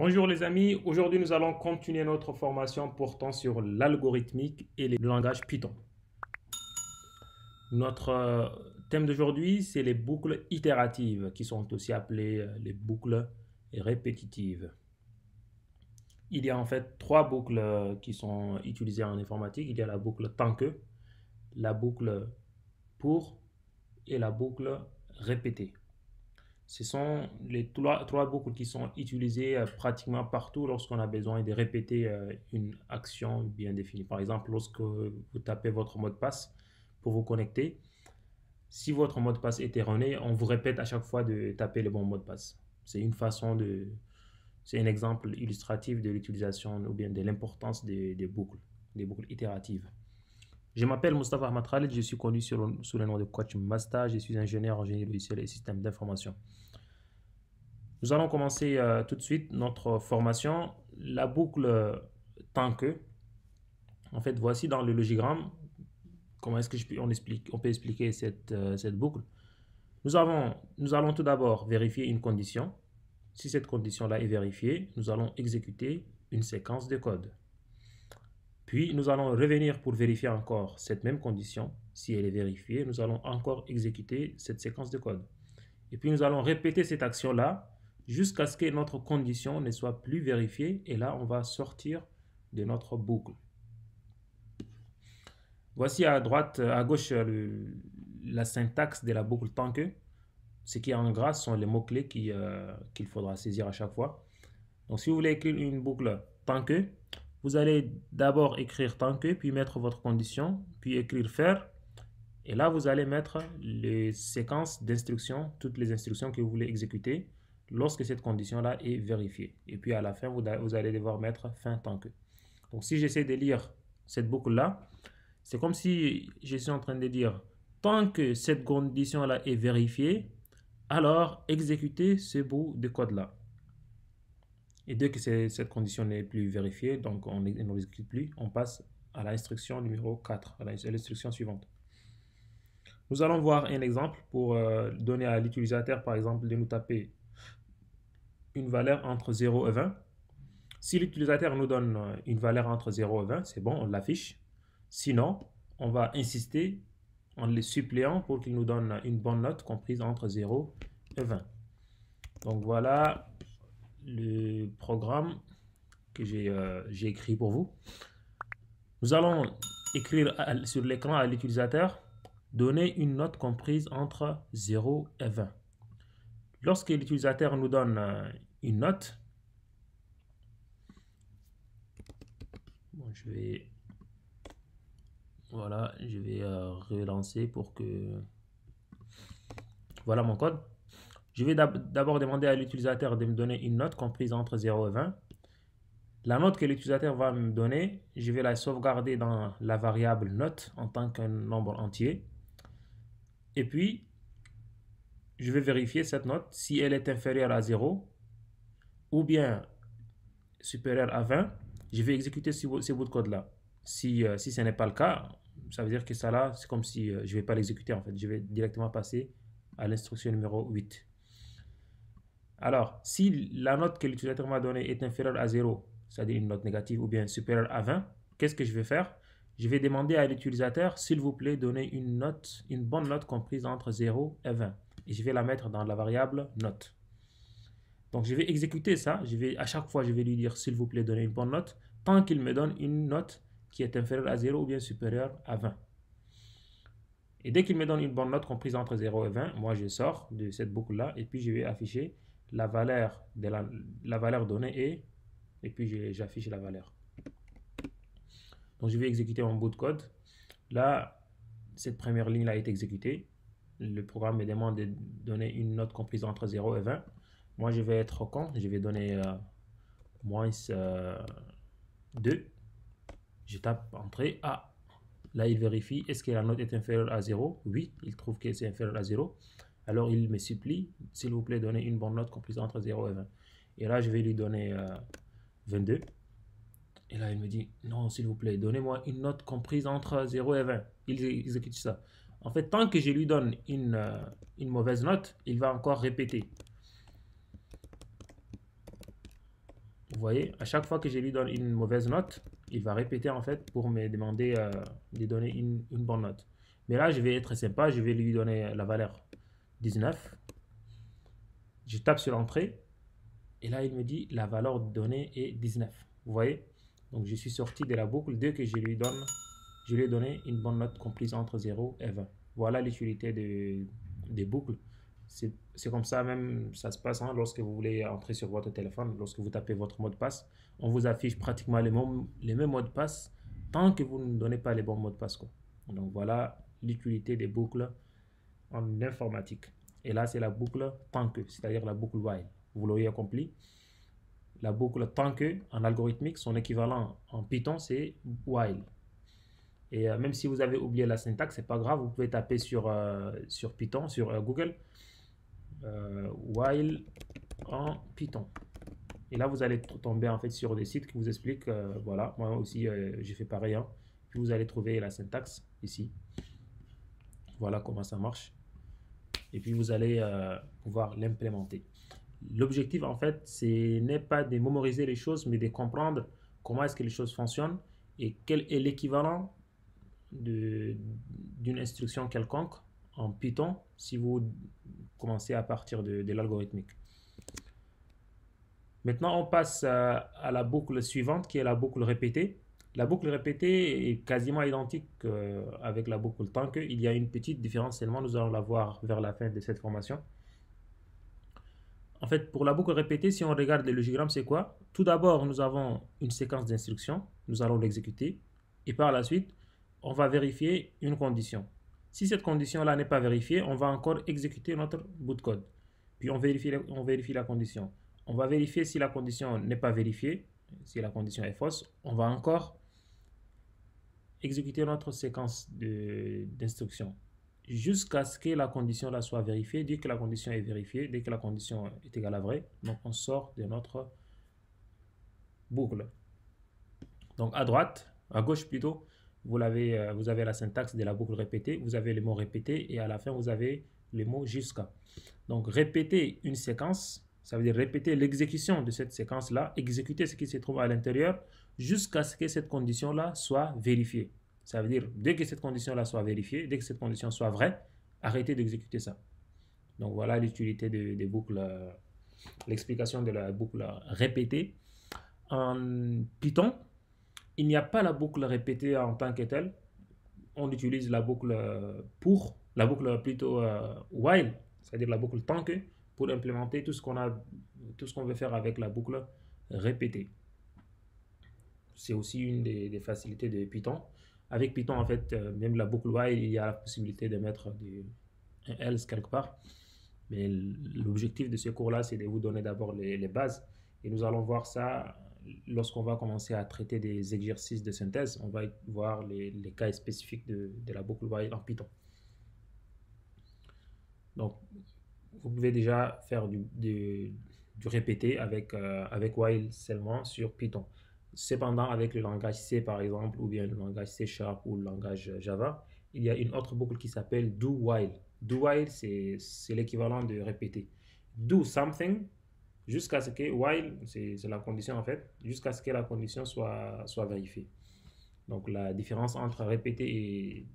Bonjour les amis, aujourd'hui nous allons continuer notre formation portant sur l'algorithmique et les langages Python. Notre thème d'aujourd'hui, c'est les boucles itératives, qui sont aussi appelées les boucles répétitives. Il y a en fait trois boucles qui sont utilisées en informatique. Il y a la boucle tant que, la boucle pour et la boucle répétée. Ce sont les trois boucles qui sont utilisées pratiquement partout lorsqu'on a besoin de répéter une action bien définie. Par exemple, lorsque vous tapez votre mot de passe pour vous connecter, si votre mot de passe est erroné, on vous répète à chaque fois de taper le bon mot de passe. C'est une façon de... C'est un exemple illustratif de l'utilisation ou bien de l'importance des boucles itératives. Je m'appelle Mustafa Ahmad Khalid, je suis connu sous le nom de Coach Masta, je suis ingénieur en génie logiciel et système d'information. Nous allons commencer tout de suite notre formation. La boucle tant que, en fait, voici dans le logigramme comment est-ce que on peut expliquer cette boucle. Nous allons tout d'abord vérifier une condition. Si cette condition-là est vérifiée, nous allons exécuter une séquence de code. Puis, nous allons revenir pour vérifier encore cette même condition. Si elle est vérifiée, nous allons encore exécuter cette séquence de code. Et puis, nous allons répéter cette action-là jusqu'à ce que notre condition ne soit plus vérifiée. Et là, on va sortir de notre boucle. Voici à droite, à gauche, la syntaxe de la boucle tant que. Ce qui est en gras sont les mots-clés qu'il faudra saisir à chaque fois. Donc, si vous voulez écrire une boucle tant que, vous allez d'abord écrire tant que, puis mettre votre condition, puis écrire faire. Et là, vous allez mettre les séquences d'instructions, toutes les instructions que vous voulez exécuter lorsque cette condition-là est vérifiée. Et puis à la fin, vous allez devoir mettre fin tant que. Donc si j'essaie de lire cette boucle-là, c'est comme si je suis en train de dire tant que cette condition-là est vérifiée, alors exécutez ce bout de code-là. Et dès que cette condition n'est plus vérifiée, donc on n'exécute plus, on passe à l'instruction numéro 4, à l'instruction suivante. Nous allons voir un exemple pour donner à l'utilisateur, par exemple, de nous taper une valeur entre 0 et 20. Si l'utilisateur nous donne une valeur entre 0 et 20, c'est bon, on l'affiche. Sinon, on va insister en les suppléant pour qu'il nous donne une bonne note comprise entre 0 et 20. Donc voilà le programme que j'ai écrit pour vous. Nous allons écrire sur l'écran à l'utilisateur: donner une note comprise entre 0 et 20. Lorsque l'utilisateur nous donne une note, bon, je vais relancer pour que... Voilà mon code. Je vais d'abord demander à l'utilisateur de me donner une note comprise entre 0 et 20. La note que l'utilisateur va me donner, je vais la sauvegarder dans la variable note en tant qu'un nombre entier. Et puis, je vais vérifier cette note si elle est inférieure à 0 ou bien supérieure à 20. Je vais exécuter ces bouts de code-là. Si ce n'est pas le cas, ça veut dire que ça là, c'est comme si je ne vais pas l'exécuter en fait. Je vais directement passer à l'instruction numéro 8. Alors, si la note que l'utilisateur m'a donnée est inférieure à 0, c'est-à-dire une note négative, ou bien supérieure à 20, qu'est-ce que je vais faire? Je vais demander à l'utilisateur, s'il vous plaît, donner une bonne note comprise entre 0 et 20. Et je vais la mettre dans la variable note. Donc, je vais exécuter ça. À chaque fois, je vais lui dire, s'il vous plaît, donner une bonne note, tant qu'il me donne une note qui est inférieure à 0 ou bien supérieure à 20. Et dès qu'il me donne une bonne note comprise entre 0 et 20, moi, je sors de cette boucle-là et puis je vais afficher la valeur donnée et puis j'affiche la valeur. Donc je vais exécuter mon bout de code. Là, cette première ligne-là est exécutée. Le programme me demande de donner une note comprise entre 0 et 20. Moi, je vais être con. Je vais donner moins 2. Je tape entrée. Ah, là, il vérifie. Est-ce que la note est inférieure à 0? Oui, il trouve que c'est inférieur à 0. Alors, il me supplie, s'il vous plaît, donnez une bonne note comprise entre 0 et 20. Et là, je vais lui donner 22. Et là, il me dit, non, s'il vous plaît, donnez-moi une note comprise entre 0 et 20. Il exécute ça. En fait, tant que je lui donne une mauvaise note, il va encore répéter. voyez, à chaque fois que je lui donne une mauvaise note, il va répéter en fait pour me demander de donner une bonne note. Mais là, je vais être sympa, je vais lui donner la valeur 19. Je tape sur l'entrée et là, il me dit la valeur donnée est 19. Vous voyez? Donc, je suis sorti de la boucle dès que je lui ai donné une bonne note comprise entre 0 et 20. Voilà l'utilité des boucles. C'est comme ça même, ça se passe hein, lorsque vous voulez entrer sur votre téléphone, lorsque vous tapez votre mot de passe. On vous affiche pratiquement les mêmes mots de passe tant que vous ne donnez pas les bons mots de passe, quoi. Donc voilà l'utilité des boucles en informatique. Et là, c'est la boucle tant que, c'est-à-dire la boucle while. Vous l'aurez accompli. La boucle tant que, en algorithmique, son équivalent en Python, c'est while. Et même si vous avez oublié la syntaxe, c'est pas grave, vous pouvez taper sur Python, sur Google, while en Python. Et là, vous allez tomber en fait sur des sites qui vous expliquent, voilà, moi aussi j'ai fait pareil, hein. Puis vous allez trouver la syntaxe ici. Voilà comment ça marche. Et puis vous allez pouvoir l'implémenter. L'objectif en fait, ce n'est pas de mémoriser les choses, mais de comprendre comment est-ce que les choses fonctionnent et quel est l'équivalent d'une instruction quelconque en Python si vous commencez à partir de l'algorithmique. Maintenant, on passe à la boucle suivante qui est la boucle répétée. La boucle répétée est quasiment identique avec la boucle tant que. Il y a une petite différence seulement, nous allons la voir vers la fin de cette formation. En fait, pour la boucle répétée, si on regarde le logigramme, c'est quoi? Tout d'abord, nous avons une séquence d'instructions, nous allons l'exécuter, et par la suite, on va vérifier une condition. Si cette condition-là n'est pas vérifiée, on va encore exécuter notre bout de code. Puis on vérifie la condition. On va vérifier si la condition n'est pas vérifiée, si la condition est fausse, on va encore exécuter notre séquence d'instructions jusqu'à ce que la condition là soit vérifiée. Dès que la condition est vérifiée, dès que la condition est égale à vrai, donc on sort de notre boucle. Donc à gauche plutôt, vous avez la syntaxe de la boucle répétée, vous avez les mots répétés et à la fin vous avez les mots jusqu'à. Donc répéter une séquence, ça veut dire répéter l'exécution de cette séquence là, exécuter ce qui se trouve à l'intérieur jusqu'à ce que cette condition là soit vérifiée. Ça veut dire, dès que cette condition-là soit vérifiée, dès que cette condition soit vraie, arrêtez d'exécuter ça. Donc voilà l'utilité des boucles, l'explication de la boucle répétée. En Python, il n'y a pas la boucle répétée en tant que telle. On utilise la boucle la boucle plutôt while, c'est-à-dire la boucle tant que, pour implémenter tout ce qu'on veut faire avec la boucle répétée. C'est aussi une des facilités de Python. Avec Python, en fait, même la boucle while, il y a la possibilité de mettre un else quelque part. Mais l'objectif de ce cours-là, c'est de vous donner d'abord les bases. Et nous allons voir ça lorsqu'on va commencer à traiter des exercices de synthèse. On va voir les cas spécifiques de la boucle while en Python. Donc, vous pouvez déjà faire du répété avec while seulement sur Python. Cependant, avec le langage C par exemple, ou bien le langage C# ou le langage Java, il y a une autre boucle qui s'appelle do while. Do while, c'est l'équivalent de répéter. Do something jusqu'à ce que, while, c'est la condition en fait, jusqu'à ce que la condition soit vérifiée. Donc la différence entre répéter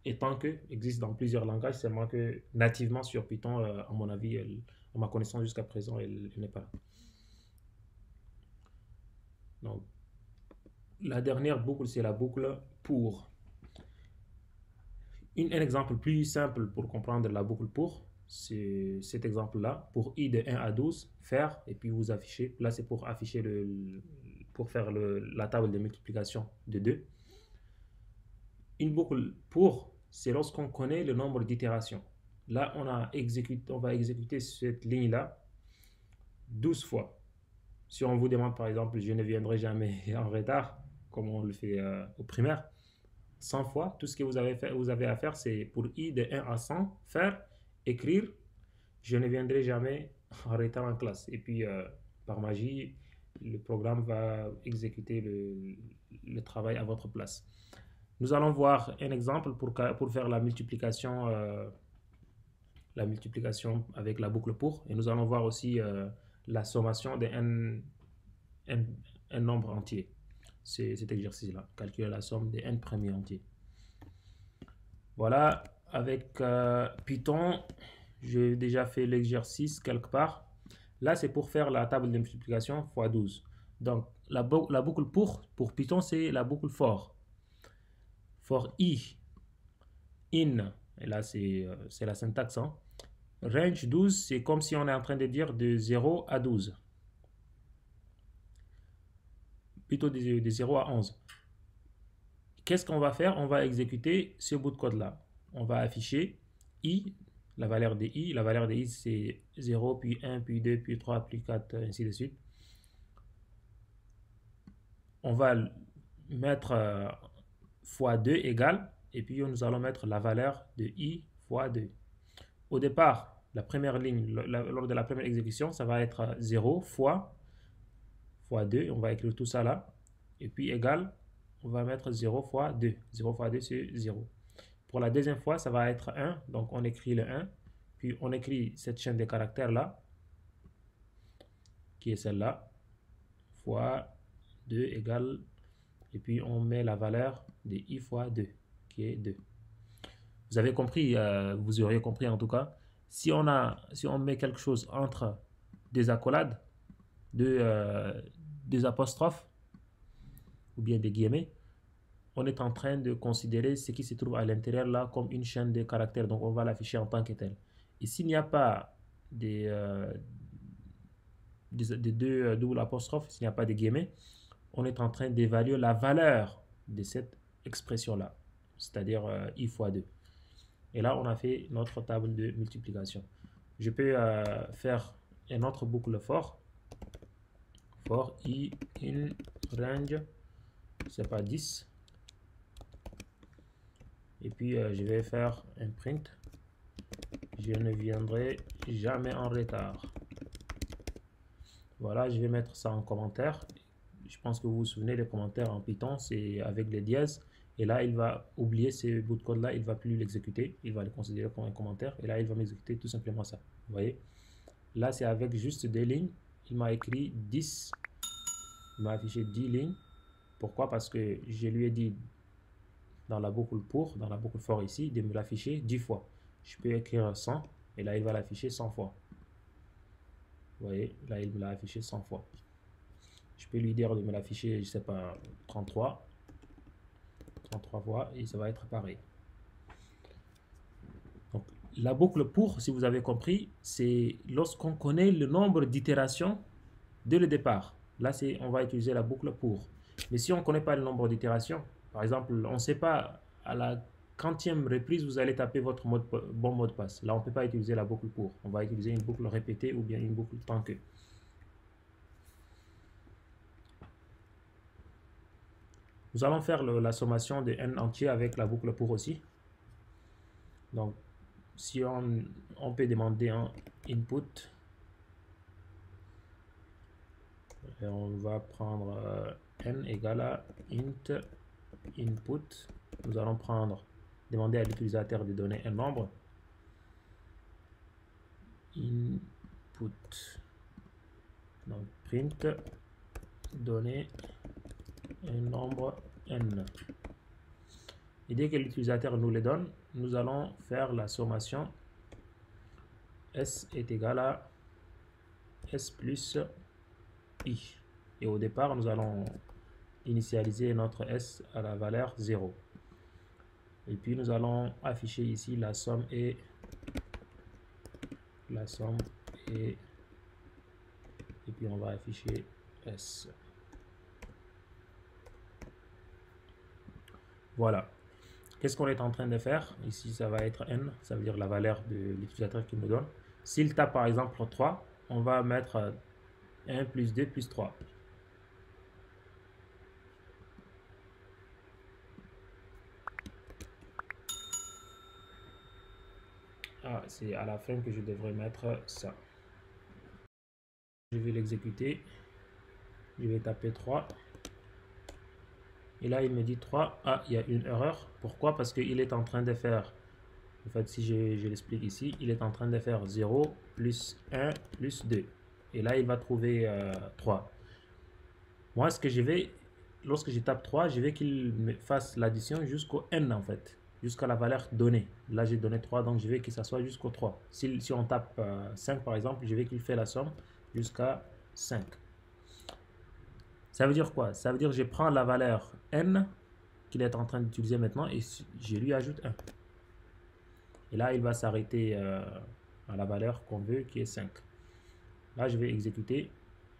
et tant que existe dans plusieurs langages, seulement que nativement sur Python, à mon avis, à ma connaissance jusqu'à présent, elle n'est pas là. Donc, la dernière boucle, c'est la boucle pour. Un exemple plus simple pour comprendre la boucle pour, c'est cet exemple-là. Pour i de 1 à 12, faire, et puis vous affichez. Là, c'est pour afficher pour faire la table de multiplication de 2. Une boucle pour, c'est lorsqu'on connaît le nombre d'itérations. Là, on va exécuter cette ligne-là 12 fois. Si on vous demande par exemple, je ne viendrai jamais en retard, comme on le fait au primaire, 100 fois, tout ce que vous avez à faire, c'est pour i de 1 à 100, faire, écrire, je ne viendrai jamais en retard en classe. Et puis, par magie, le programme va exécuter le travail à votre place. Nous allons voir un exemple pour faire la multiplication avec la boucle pour. Et nous allons voir aussi la sommation de un nombre entier. C'est cet exercice-là, calculer la somme des n premiers entiers. Voilà, avec Python, j'ai déjà fait l'exercice quelque part. Là, c'est pour faire la table de multiplication x 12. Donc, la boucle pour Python, c'est la boucle for. For i, in, et là, c'est la syntaxe. Hein. Range 12, c'est comme si on est en train de dire de 0 à 12. Plutôt de 0 à 11. Qu'est-ce qu'on va faire? On va exécuter ce bout de code-là. On va afficher i, la valeur de i. La valeur de i, c'est 0, puis 1, puis 2, puis 3, puis 4, ainsi de suite. On va mettre fois 2 égale, et puis nous allons mettre la valeur de i fois 2. Au départ, la première ligne, lors de la première exécution, ça va être 0 fois 2. On va écrire tout ça là. Et puis égal, on va mettre 0 fois 2. 0 fois 2, c'est 0. Pour la deuxième fois, ça va être 1. Donc on écrit le 1. Puis on écrit cette chaîne de caractères là, qui est celle-là, fois 2 égale, et puis on met la valeur de i fois 2, qui est 2. Vous avez compris, vous auriez compris en tout cas. Si on met quelque chose entre des accolades, des apostrophes, ou bien des guillemets, on est en train de considérer ce qui se trouve à l'intérieur là comme une chaîne de caractères. Donc on va l'afficher en tant que tel. Et s'il n'y a pas des deux double apostrophes, s'il n'y a pas de guillemets, on est en train d'évaluer la valeur de cette expression là, c'est-à-dire i fois 2. Et là, on a fait notre table de multiplication. Je peux faire une autre boucle for i in range, c'est pas 10. Et puis je vais faire un print. Je ne viendrai jamais en retard. Voilà, je vais mettre ça en commentaire. Je pense que vous vous souvenez des commentaires en Python, c'est avec les dièses. Et là, il va oublier ce bout de code-là, il ne va plus l'exécuter. Il va le considérer comme un commentaire. Et là, il va m'exécuter tout simplement ça. Vous voyez? Là, c'est avec juste des lignes. Il m'a écrit 10. Il m'a affiché 10 lignes. Pourquoi? Parce que je lui ai dit dans la boucle dans la boucle for ici, de me l'afficher 10 fois. Je peux écrire 100 et là il va l'afficher 100 fois. Vous voyez, là il me l'a affiché 100 fois. Je peux lui dire de me l'afficher, je sais pas, 33 fois et ça va être pareil. Donc la boucle pour, si vous avez compris, c'est lorsqu'on connaît le nombre d'itérations dès le départ. Là, on va utiliser la boucle pour. Mais si on ne connaît pas le nombre d'itérations, par exemple, on ne sait pas à la 40e reprise, vous allez taper votre bon mot de passe. Là, on ne peut pas utiliser la boucle pour. On va utiliser une boucle répétée ou bien une boucle tant que. Nous allons faire la sommation de n entier avec la boucle pour aussi. Donc, si on peut demander un input, et on va prendre n égale à int input. Nous allons demander à l'utilisateur de donner un nombre. Input. Donc print donner un nombre n. Et dès que l'utilisateur nous le donne, nous allons faire la sommation s est égal à s plus i. Et au départ, nous allons initialiser notre s à la valeur 0. Et puis nous allons afficher ici la somme et puis on va afficher s. Voilà. Qu'est-ce qu'on est en train de faire? Ici, ça va être n, ça veut dire la valeur de l'utilisateur qui nous donne. S'il tape par exemple 3, on va mettre 1 plus 2 plus 3. Ah, c'est à la fin que je devrais mettre ça. Je vais l'exécuter. Je vais taper 3. Et là, il me dit 3. Ah, il y a une erreur. Pourquoi? Parce qu'il est en train de faire, en fait, si je l'explique ici, il est en train de faire 0 plus 1 plus 2. Et là, il va trouver 3. Moi, ce que je vais, lorsque je tape 3, je vais qu'il me fasse l'addition jusqu'au n en fait, jusqu'à la valeur donnée. Là, j'ai donné 3, donc je vais que ça soit jusqu'au 3. Si on tape 5 par exemple, je vais qu'il fait la somme jusqu'à 5. Ça veut dire quoi? Ça veut dire que je prends la valeur n qu'il est en train d'utiliser maintenant et je lui ajoute 1. Et là, il va s'arrêter à la valeur qu'on veut qui est 5. Là, je vais exécuter.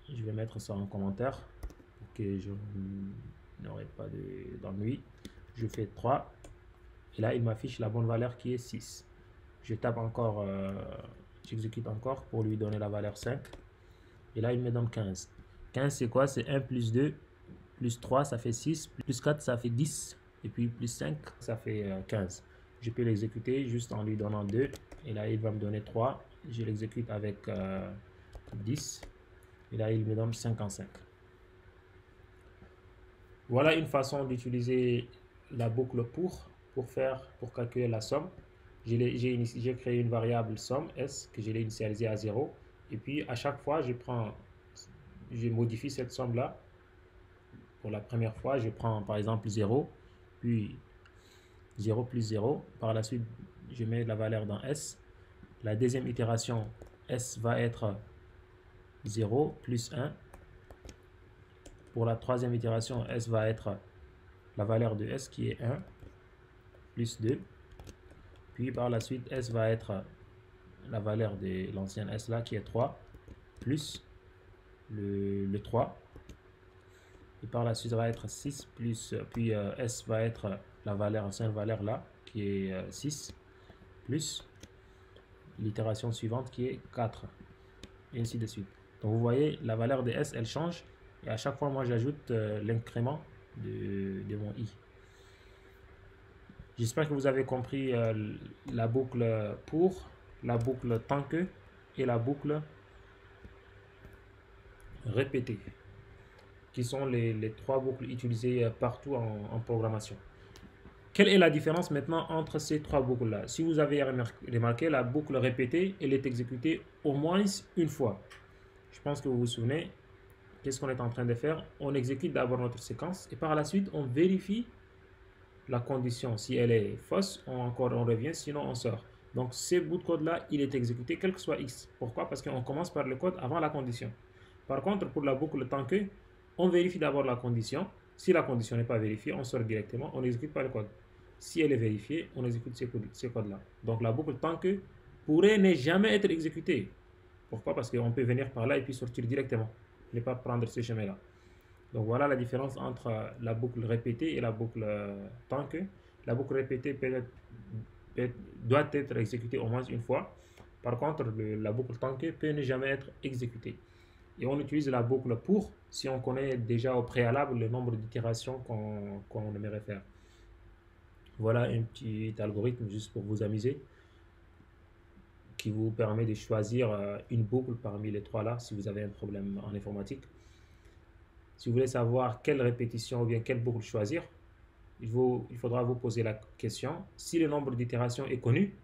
Je vais mettre ça en commentaire pour que je n'aurai pas d'ennui. Je fais 3. Et là, il m'affiche la bonne valeur qui est 6. Je tape encore, j'exécute encore pour lui donner la valeur 5. Et là, il me donne 15. 15, c'est quoi? C'est 1 plus 2 plus 3, ça fait 6. Plus 4, ça fait 10. Et puis plus 5, ça fait 15. Je peux l'exécuter juste en lui donnant 2. Et là, il va me donner 3. Je l'exécute avec 10. Et là, il me donne 55. Voilà une façon d'utiliser la boucle pour calculer la somme. J'ai créé une variable somme S que je l'ai initialisée à 0. Et puis, à chaque fois, je modifie cette somme-là. Pour la première fois, je prends par exemple 0, puis 0 plus 0. Par la suite, je mets la valeur dans S. La deuxième itération, S va être 0 plus 1. Pour la troisième itération, S va être la valeur de S qui est 1 plus 2. Puis par la suite, S va être la valeur de l'ancienne S là qui est 3 plus le 3. Et par la suite, ça va être 6 plus, puis S va être la valeur, ancienne valeur là qui est 6 plus l'itération suivante qui est 4. Et ainsi de suite. Donc vous voyez, la valeur de S, elle change. Et à chaque fois, moi, j'ajoute l'incrément de mon I. J'espère que vous avez compris la boucle pour, la boucle tant que et la boucle répétée, qui sont les trois boucles utilisées partout en programmation. Quelle est la différence maintenant entre ces trois boucles-là? Si vous avez remarqué, la boucle répétée, elle est exécutée au moins une fois. Je pense que vous vous souvenez, qu'est-ce qu'on est en train de faire? On exécute d'abord notre séquence et par la suite, on vérifie la condition. Si elle est fausse, on revient, sinon on sort. Donc, ce bout de code-là, il est exécuté quel que soit X. Pourquoi? Parce qu'on commence par le code avant la condition. Par contre, pour la boucle tant que, on vérifie d'abord la condition. Si la condition n'est pas vérifiée, on sort directement, on n'exécute pas le code. Si elle est vérifiée, on exécute ce code-là. Donc, la boucle tant que pourrait ne jamais être exécutée. Pourquoi? Parce qu'on peut venir par là et puis sortir directement. Ne pas prendre ce chemin-là. Donc voilà la différence entre la boucle répétée et la boucle tant que. La boucle répétée doit être exécutée au moins une fois. Par contre, la boucle tant que peut ne jamais être exécutée. Et on utilise la boucle pour si on connaît déjà au préalable le nombre d'itérations qu'on aimerait faire. Voilà un petit algorithme juste pour vous amuser qui vous permet de choisir une boucle parmi les trois là si vous avez un problème en informatique. Si vous voulez savoir quelle répétition ou bien quelle boucle choisir, il faudra vous poser la question. Si le nombre d'itérations est connu,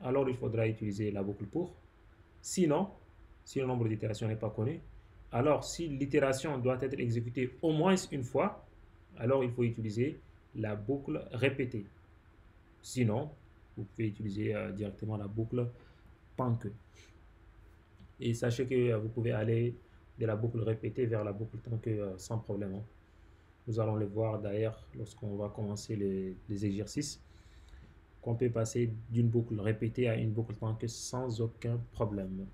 alors il faudra utiliser la boucle pour. Sinon, si le nombre d'itérations n'est pas connu, alors si l'itération doit être exécutée au moins une fois, alors il faut utiliser la boucle répétée. Sinon, vous pouvez utiliser directement la boucle tant que. Et sachez que vous pouvez aller de la boucle répétée vers la boucle tant que sans problème. Nous allons le voir d'ailleurs lorsqu'on va commencer les exercices, qu'on peut passer d'une boucle répétée à une boucle tant que sans aucun problème.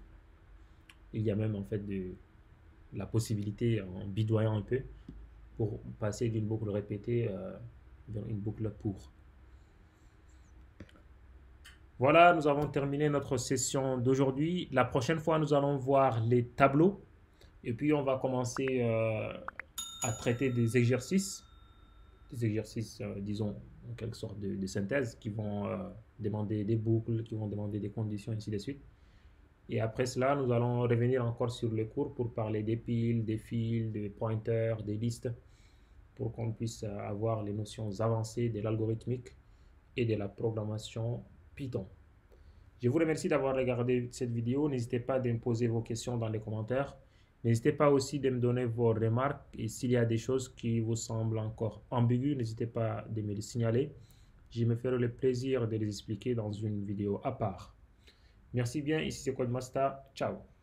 Il y a même en fait la possibilité, en bidoyant un peu, pour passer d'une boucle répétée vers une boucle pour. Voilà, nous avons terminé notre session d'aujourd'hui. La prochaine fois, nous allons voir les tableaux et puis on va commencer à traiter des exercices, disons, en quelque sorte de synthèse qui vont demander des boucles, qui vont demander des conditions, ainsi de suite. Et après cela, nous allons revenir encore sur le cours pour parler des piles, des fils, des pointers, des listes, pour qu'on puisse avoir les notions avancées de l'algorithmique et de la programmation Python. Je vous remercie d'avoir regardé cette vidéo. N'hésitez pas à me poser vos questions dans les commentaires. N'hésitez pas aussi de me donner vos remarques et s'il y a des choses qui vous semblent encore ambiguës, n'hésitez pas de me les signaler. Je me ferai le plaisir de les expliquer dans une vidéo à part. Merci bien, ici c'est Codemasta. Ciao.